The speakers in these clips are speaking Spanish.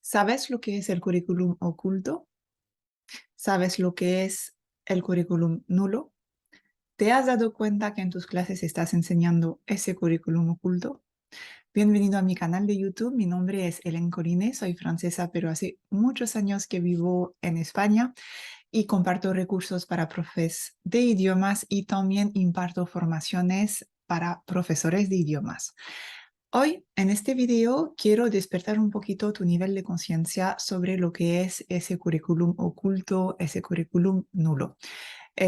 ¿Sabes lo que es el currículum oculto? ¿Sabes lo que es el currículum nulo? ¿Te has dado cuenta que en tus clases estás enseñando ese currículum oculto? Bienvenido a mi canal de YouTube. Mi nombre es Hélène Collinet, soy francesa, pero hace muchos años que vivo en España y comparto recursos para profes de idiomas y también imparto formaciones para profesores de idiomas. Hoy, en este video, quiero despertar un poquito tu nivel de conciencia sobre lo que es ese currículum oculto, ese currículum nulo.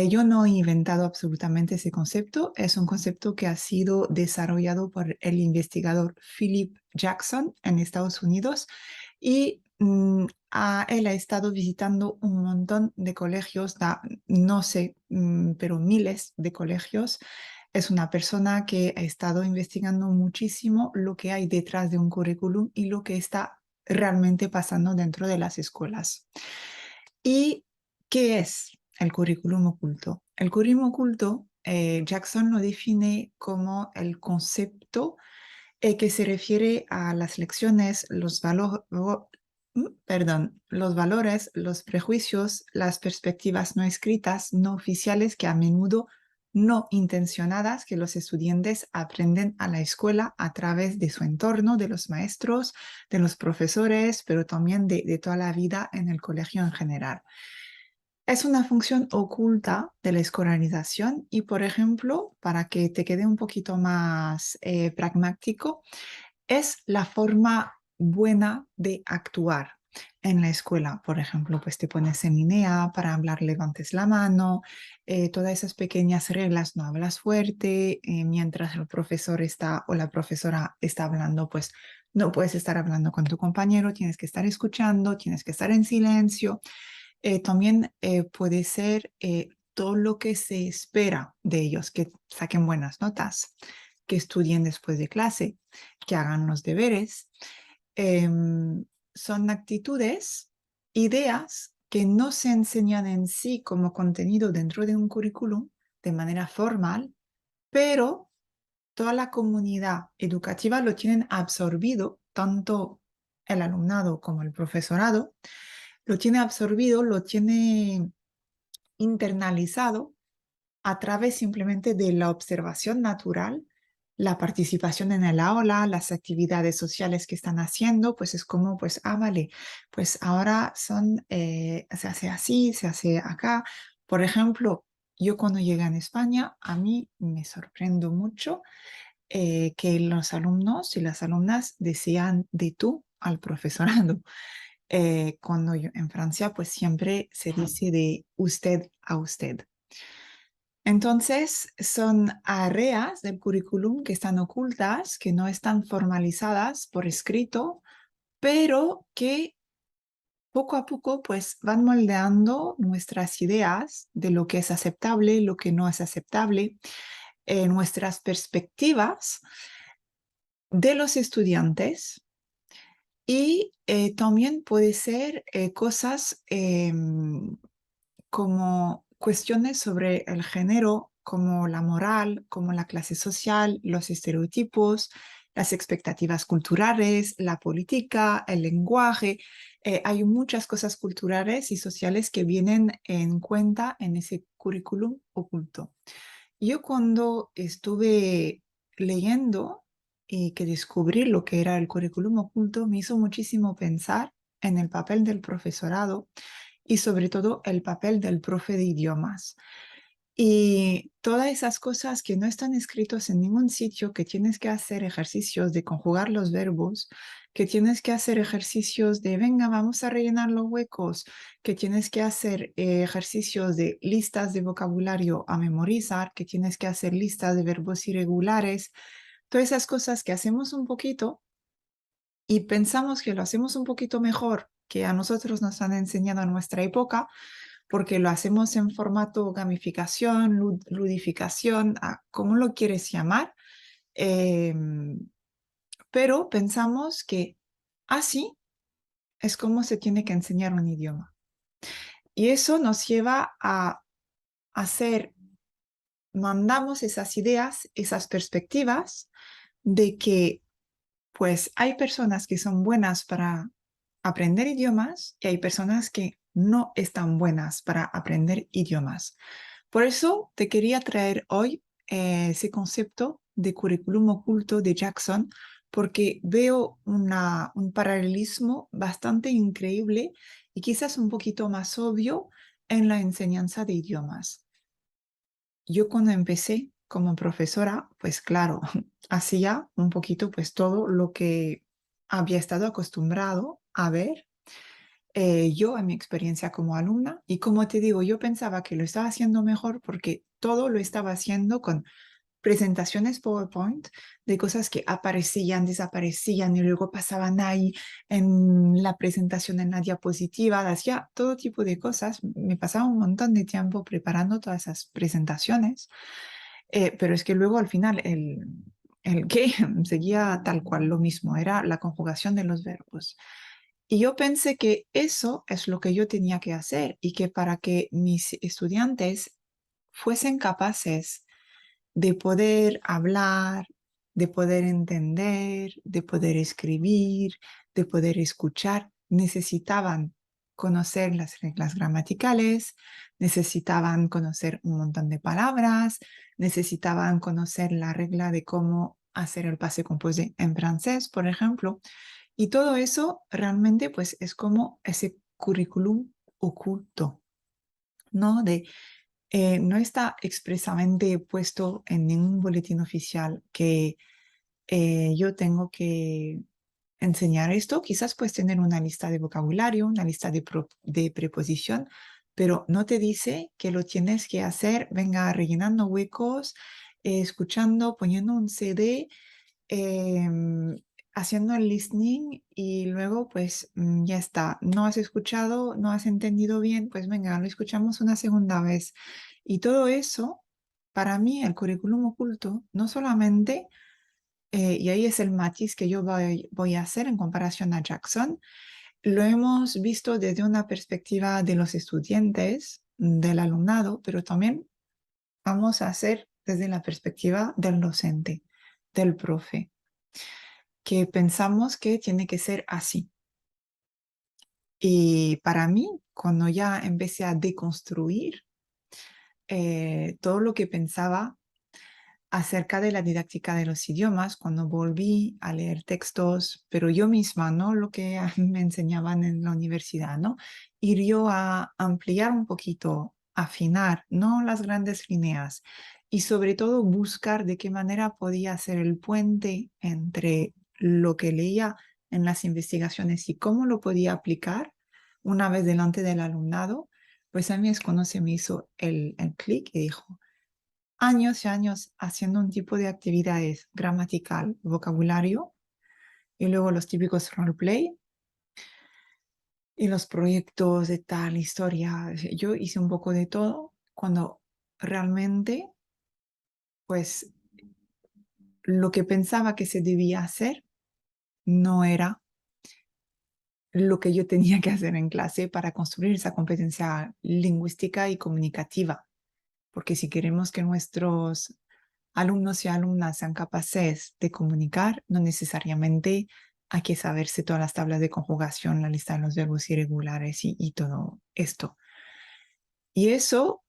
Yo no he inventado absolutamente ese concepto, es un concepto que ha sido desarrollado por el investigador Philip Jackson en Estados Unidos y él ha estado visitando un montón de colegios, no sé, pero miles de colegios. Es una persona que ha estado investigando muchísimo lo que hay detrás de un currículum y lo que está realmente pasando dentro de las escuelas. ¿Y qué es el currículum oculto? El currículum oculto, Jackson lo define como el concepto que se refiere a las lecciones, los valores, los prejuicios, las perspectivas no escritas, no oficiales, que a menudo no intencionadas, que los estudiantes aprenden a la escuela a través de su entorno, de los maestros, de los profesores, pero también de toda la vida en el colegio en general. Es una función oculta de la escolarización y, por ejemplo, para que te quede un poquito más pragmático, es la forma buena de actuar en la escuela. Por ejemplo, pues te pones en línea para hablar, levantes la mano, todas esas pequeñas reglas, no hablas fuerte, mientras el profesor está o la profesora está hablando, pues no puedes estar hablando con tu compañero, tienes que estar escuchando, tienes que estar en silencio. También puede ser todo lo que se espera de ellos, que saquen buenas notas, que estudien después de clase, que hagan los deberes. Em, Son actitudes, ideas que no se enseñan en sí como contenido dentro de un currículum de manera formal, pero toda la comunidad educativa lo tienen absorbido, tanto el alumnado como el profesorado, lo tiene absorbido, lo tiene internalizado a través simplemente de la observación natural, la participación en el aula, las actividades sociales que están haciendo, pues es como, pues, vale, pues ahora se hace así, se hace acá. Por ejemplo, yo cuando llegué en España, a mí me sorprendo mucho que los alumnos y las alumnas decían de tú al profesorado. Cuando en Francia, pues siempre se dice de usted a usted. Entonces, son áreas del currículum que están ocultas, que no están formalizadas por escrito, pero que poco a poco pues van moldeando nuestras ideas de lo que es aceptable, lo que no es aceptable, nuestras perspectivas de los estudiantes y también puede ser cosas como cuestiones sobre el género, como la moral, como la clase social, los estereotipos, las expectativas culturales, la política, el lenguaje. Hay muchas cosas culturales y sociales que vienen en cuenta en ese currículum oculto. Yo cuando estuve leyendo y que descubrí lo que era el currículum oculto, me hizo muchísimo pensar en el papel del profesorado y sobre todo el papel del profe de idiomas. Y todas esas cosas que no están escritos en ningún sitio, que tienes que hacer ejercicios de conjugar los verbos, que tienes que hacer ejercicios de, venga, vamos a rellenar los huecos, que tienes que hacer ejercicios de listas de vocabulario a memorizar, que tienes que hacer listas de verbos irregulares, todas esas cosas que hacemos un poquito y pensamos que lo hacemos un poquito mejor que a nosotros nos han enseñado en nuestra época, porque lo hacemos en formato gamificación, ludificación, como lo quieres llamar, eh, pero pensamos que así es como se tiene que enseñar un idioma. Y eso nos lleva a hacer, mandamos esas ideas, esas perspectivas de que pues hay personas que son buenas para aprender idiomas y hay personas que no están buenas para aprender idiomas. Por eso te quería traer hoy ese concepto de currículum oculto de Jackson, porque veo un paralelismo bastante increíble y quizás un poquito más obvio en la enseñanza de idiomas. Yo cuando empecé como profesora, pues claro, hacía un poquito pues todo lo que había estado acostumbrado a ver yo en mi experiencia como alumna. Y como te digo, yo pensaba que lo estaba haciendo mejor porque todo lo estaba haciendo con presentaciones PowerPoint de cosas que aparecían, desaparecían y luego pasaban ahí en la presentación en la diapositiva, hacía todo tipo de cosas. Me pasaba un montón de tiempo preparando todas esas presentaciones, pero es que luego al final el que seguía tal cual lo mismo, era la conjugación de los verbos. Y yo pensé que eso es lo que yo tenía que hacer y que para que mis estudiantes fuesen capaces de poder hablar, de poder entender, de poder escribir, de poder escuchar, necesitaban conocer las reglas gramaticales, necesitaban conocer un montón de palabras, necesitaban conocer la regla de cómo hacer el passé composé en francés, por ejemplo. Y todo eso realmente pues es como ese currículum oculto, ¿no? No está expresamente puesto en ningún boletín oficial que yo tengo que enseñar esto. Quizás puedes tener una lista de vocabulario, una lista de preposición, pero no te dice que lo tienes que hacer, venga, rellenando huecos, escuchando, poniendo un CD, haciendo el listening y luego pues ya está. No has escuchado, no has entendido bien, pues venga, lo escuchamos una segunda vez. Y todo eso, para mí, el currículum oculto, no solamente, y ahí es el matiz que yo voy a hacer en comparación a Jackson, lo hemos visto desde una perspectiva de los estudiantes, del alumnado, pero también vamos a hacer desde la perspectiva del docente, del profe, que pensamos que tiene que ser así. Y para mí, cuando ya empecé a deconstruir todo lo que pensaba acerca de la didáctica de los idiomas, cuando volví a leer textos, pero yo misma, ¿no? Lo que a mí me enseñaban en la universidad, ¿no? Ir yo a ampliar un poquito, afinar, no las grandes líneas, y sobre todo buscar de qué manera podía hacer el puente entre lo que leía en las investigaciones y cómo lo podía aplicar una vez delante del alumnado, pues a mí es cuando se me hizo el clic y dijo, años y años haciendo un tipo de actividades gramatical, vocabulario, y luego los típicos roleplay y los proyectos de tal historia. Yo hice un poco de todo cuando realmente, pues, lo que pensaba que se debía hacer no era lo que yo tenía que hacer en clase para construir esa competencia lingüística y comunicativa. Porque si queremos que nuestros alumnos y alumnas sean capaces de comunicar, no necesariamente hay que saberse todas las tablas de conjugación, la lista de los verbos irregulares y todo esto. Y eso,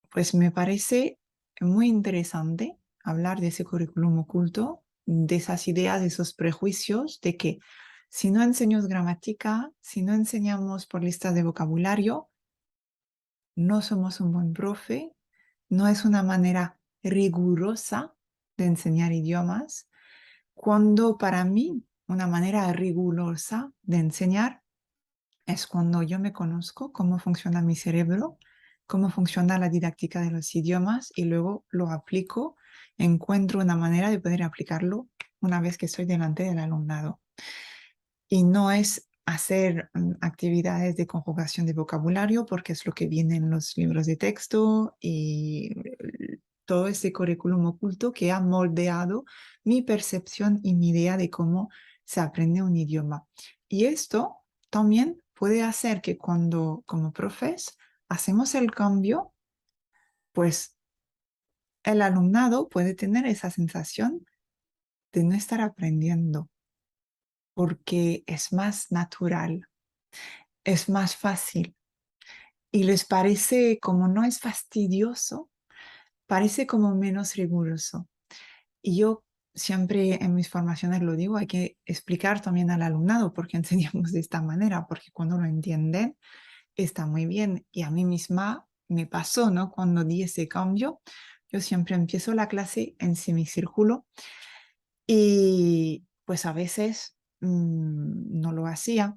pues me parece muy interesante hablar de ese currículum oculto, de esas ideas, de esos prejuicios, de que si no enseñamos gramática, si no enseñamos por listas de vocabulario, no somos un buen profe, no es una manera rigurosa de enseñar idiomas, cuando para mí una manera rigurosa de enseñar es cuando yo me conozco cómo funciona mi cerebro, cómo funciona la didáctica de los idiomas y luego lo aplico, encuentro una manera de poder aplicarlo una vez que estoy delante del alumnado. Y no es hacer actividades de conjugación de vocabulario porque es lo que viene en los libros de texto y todo ese currículum oculto que ha moldeado mi percepción y mi idea de cómo se aprende un idioma. Y esto también puede hacer que cuando como profes hacemos el cambio, pues el alumnado puede tener esa sensación de no estar aprendiendo porque es más natural. es más fácil y les parece, como no es fastidioso, parece como menos riguroso. Y yo siempre en mis formaciones lo digo, hay que explicar también al alumnado por qué enseñamos de esta manera, porque cuando lo entienden está muy bien. Y a mí misma me pasó, ¿no? Cuando di ese cambio, yo siempre empiezo la clase en semicírculo y pues a veces no lo hacía,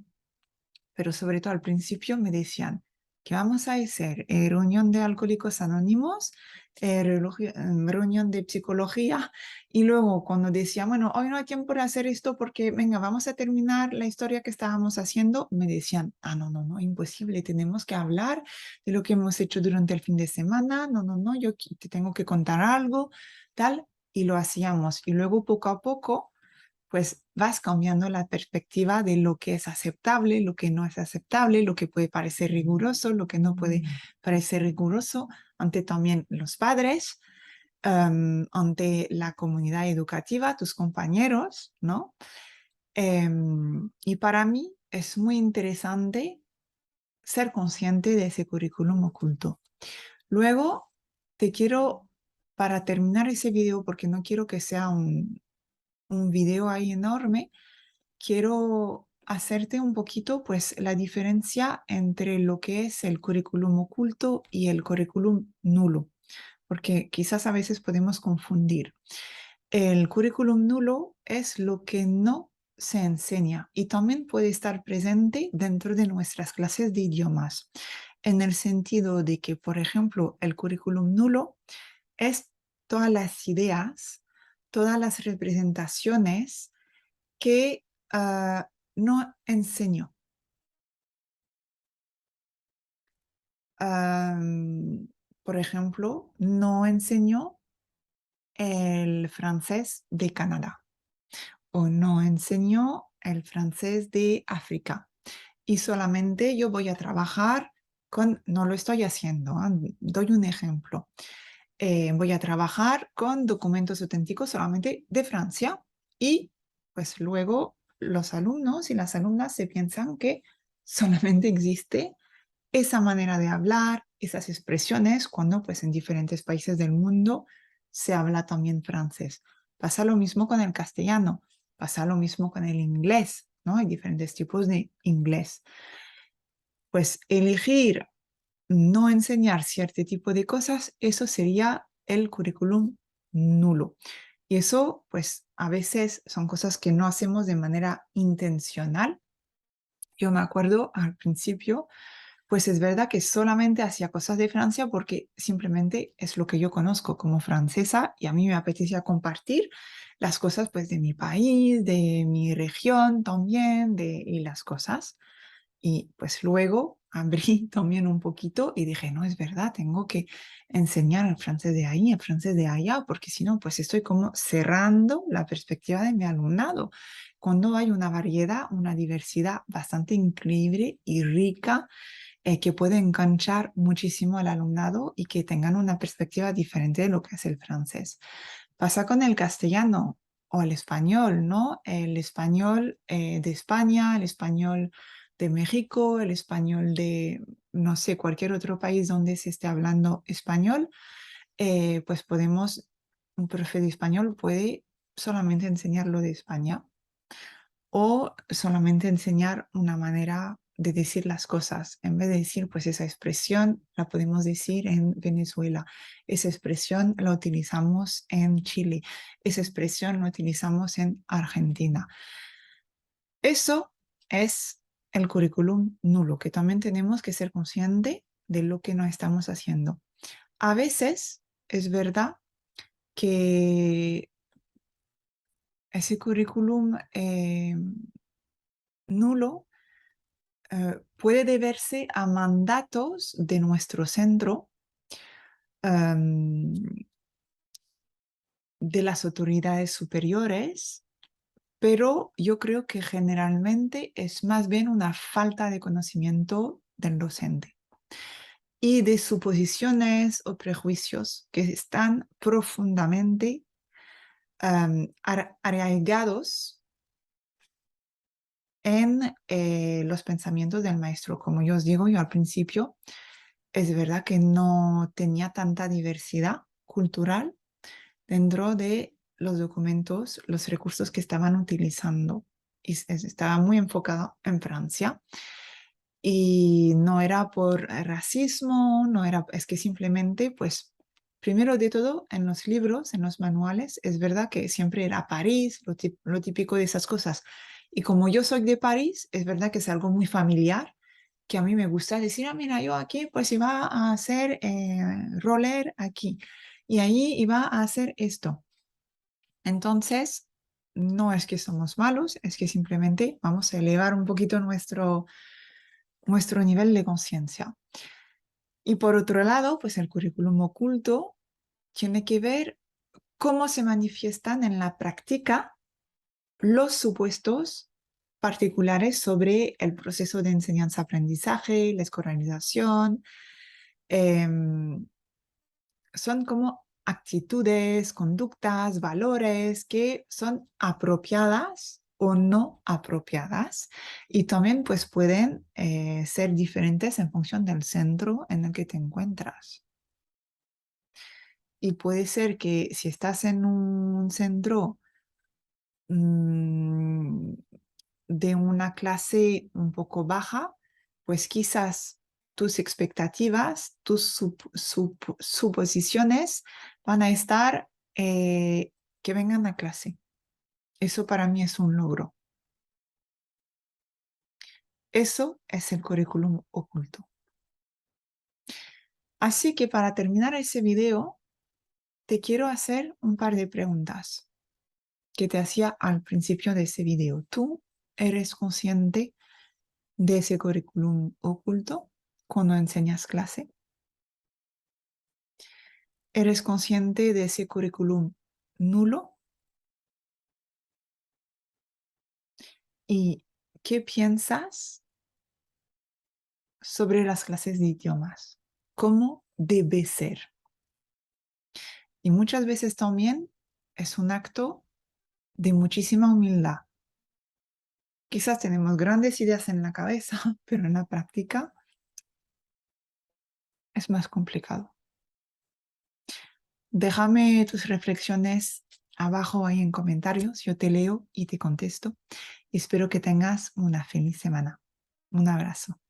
pero sobre todo al principio me decían que vamos a hacer reunión de alcohólicos anónimos, reunión de psicología, y luego cuando decía, bueno, hoy no hay tiempo para hacer esto porque, venga, vamos a terminar la historia que estábamos haciendo, me decían, ah, no, no, no, imposible, tenemos que hablar de lo que hemos hecho durante el fin de semana, no, no, no, yo te tengo que contar algo, tal, y lo hacíamos. Y luego poco a poco pues vas cambiando la perspectiva de lo que es aceptable, lo que no es aceptable, lo que puede parecer riguroso, lo que no puede parecer riguroso ante también los padres, ante la comunidad educativa, tus compañeros, ¿no? Y para mí es muy interesante ser consciente de ese currículum oculto. Luego, te quiero, para terminar ese video, porque no quiero que sea un video ahí enorme, quiero hacerte un poquito, pues, la diferencia entre lo que es el currículum oculto y el currículum nulo, porque quizás a veces podemos confundir. El currículum nulo es lo que no se enseña y también puede estar presente dentro de nuestras clases de idiomas, en el sentido de que, por ejemplo, el currículum nulo es todas las ideas, todas las representaciones que no enseñó. Am, por ejemplo, no enseñó el francés de Canadá o no enseñó el francés de África. Y solamente yo voy a trabajar con, no lo estoy haciendo, doy un ejemplo. Voy a trabajar con documentos auténticos solamente de Francia y pues luego los alumnos y las alumnas se piensan que solamente existe esa manera de hablar, esas expresiones, cuando pues en diferentes países del mundo se habla también francés. Pasa lo mismo con el castellano, pasa lo mismo con el inglés, ¿no? Hay diferentes tipos de inglés. Pues elegir no enseñar cierto tipo de cosas, eso sería el currículum nulo. Y eso, pues a veces son cosas que no hacemos de manera intencional. Yo me acuerdo al principio, pues es verdad que solamente hacía cosas de Francia porque simplemente es lo que yo conozco como francesa y a mí me apetecía compartir las cosas pues de mi país, de mi región también, y las cosas. Y pues luego abrí también un poquito y dije, no, es verdad, tengo que enseñar el francés de ahí, el francés de allá, porque si no, pues estoy como cerrando la perspectiva de mi alumnado. Cuando hay una variedad, una diversidad bastante increíble y rica, que puede enganchar muchísimo al alumnado y que tengan una perspectiva diferente de lo que es el francés. Pasa con el castellano o el español, ¿no? El español de España, el español de México, el español de, no sé, cualquier otro país donde se esté hablando español, pues podemos, un profe de español puede solamente enseñarlo de España o solamente enseñar una manera de decir las cosas. En vez de decir, pues esa expresión la podemos decir en Venezuela, esa expresión la utilizamos en Chile, esa expresión la utilizamos en Argentina. Eso es el currículum nulo, que también tenemos que ser conscientes de lo que no estamos haciendo. A veces es verdad que ese currículum nulo puede deberse a mandatos de nuestro centro, em, de las autoridades superiores, pero yo creo que generalmente es más bien una falta de conocimiento del docente y de suposiciones o prejuicios que están profundamente arraigados en los pensamientos del maestro. Como yo os digo, yo al principio es verdad que no tenía tanta diversidad cultural dentro de los documentos, los recursos que estaban utilizando. Y estaba muy enfocado en Francia. Y no era por racismo, no era, es que simplemente, pues, primero de todo, en los libros, en los manuales, es verdad que siempre era París, lo típico de esas cosas. Y como yo soy de París, es verdad que es algo muy familiar, que a mí me gusta decir, ah, mira, yo aquí pues iba a hacer roller aquí y ahí iba a hacer esto. Entonces, no es que somos malos, es que simplemente vamos a elevar un poquito nuestro nivel de conciencia. Y por otro lado, pues el currículum oculto tiene que ver cómo se manifiestan en la práctica los supuestos particulares sobre el proceso de enseñanza-aprendizaje, la escolarización. Son como actitudes, conductas, valores que son apropiadas o no apropiadas y también pues pueden ser diferentes en función del centro en el que te encuentras. Y puede ser que si estás en un centro mm, de una clase un poco baja, pues quizás tus expectativas, tus suposiciones van a estar que vengan a clase. Eso para mí es un logro. Eso es el currículum oculto. Así que para terminar ese video, te quiero hacer un par de preguntas que te hacía al principio de ese video. ¿Tú eres consciente de ese currículum oculto cuando enseñas clase? ¿Eres consciente de ese currículum nulo? ¿Y qué piensas sobre las clases de idiomas? ¿Cómo debe ser? Y muchas veces también es un acto de muchísima humildad. Quizás tenemos grandes ideas en la cabeza, pero en la práctica es más complicado. Déjame tus reflexiones abajo ahí en comentarios. Yo te leo y te contesto. Espero que tengas una feliz semana. Un abrazo.